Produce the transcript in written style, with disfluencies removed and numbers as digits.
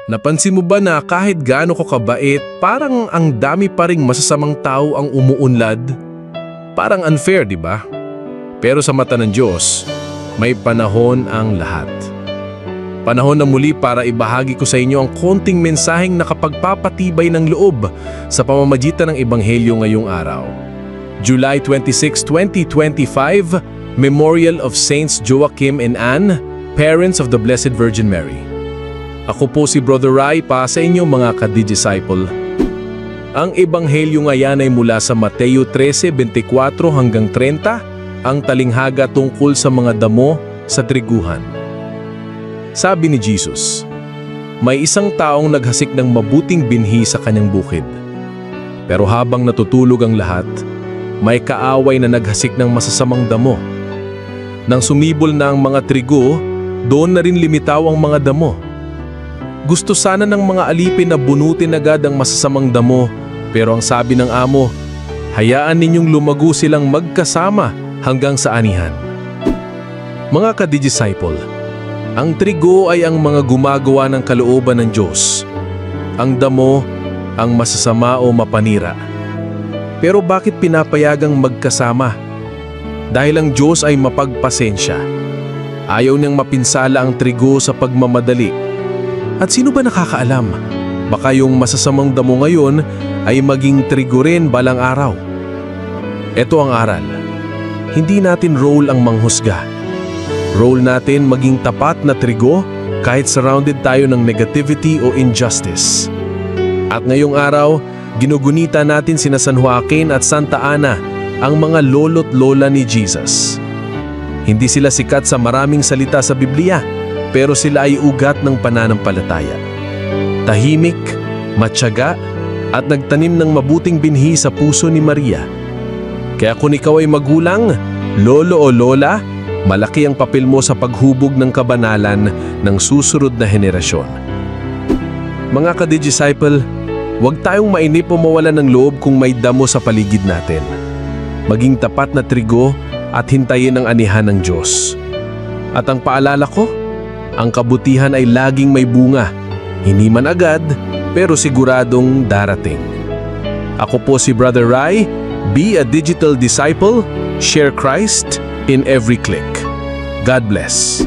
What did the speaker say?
Napansin mo ba na kahit gaano ko kabait, parang ang dami pa ring masasamang tao ang umuunlad? Parang unfair, di ba? Pero sa mata ng Diyos, may panahon ang lahat. Panahon na muli para ibahagi ko sa inyo ang konting mensaheng nakapagpapatibay ng loob sa pamamagitan ng Ebanghelyo ngayong araw. July 26, 2025, Memorial of Saints Joachim and Anne, Parents of the Blessed Virgin Mary. Ako po si Brother Rai pa sa inyo mga ka-disciple. Ang Ebanghelyo ngayon ay mula sa Mateo 13:24 hanggang 30, ang talinghaga tungkol sa mga damo sa triguhan. Sabi ni Jesus, may isang taong naghasik ng mabuting binhi sa kanyang bukid. Pero habang natutulog ang lahat, may kaaway na naghasik ng masasamang damo. Nang sumibol na ang mga trigo, doon na rin limitaw ang mga damo. Gusto sana ng mga alipin na bunutin agad ang masasamang damo, pero ang sabi ng amo, hayaan ninyong lumago silang magkasama hanggang sa anihan. Mga ka-disciple, ang trigo ay ang mga gumagawa ng kalooban ng Diyos. Ang damo, ang masasama o mapanira. Pero bakit pinapayagang magkasama? Dahil ang Diyos ay mapagpasensya. Ayaw niyang mapinsala ang trigo sa pagmamadali. At sino ba nakakaalam? Baka yung masasamang damo ngayon ay maging trigo rin balang araw. Ito ang aral. Hindi natin role ang manghusga. Role natin maging tapat na trigo kahit surrounded tayo ng negativity o injustice. At ngayong araw, ginugunita natin sina San Joaquin at Santa Ana, ang mga lolo't lola ni Jesus. Hindi sila sikat sa maraming salita sa Biblia, pero sila ay ugat ng pananampalataya. Tahimik, matyaga, at nagtanim ng mabuting binhi sa puso ni Maria. Kaya kung ikaw ay magulang, lolo o lola, malaki ang papel mo sa paghubog ng kabanalan ng susunod na henerasyon. Mga ka-disciple, huwag tayong mainip o mawala ng loob kung may damo sa paligid natin. Maging tapat na trigo at hintayin ang anihan ng Diyos. At ang paalala ko, ang kabutihan ay laging may bunga, hindi man agad, pero siguradong darating. Ako po si Brother Rai, be a digital disciple, share Christ in every click. God bless.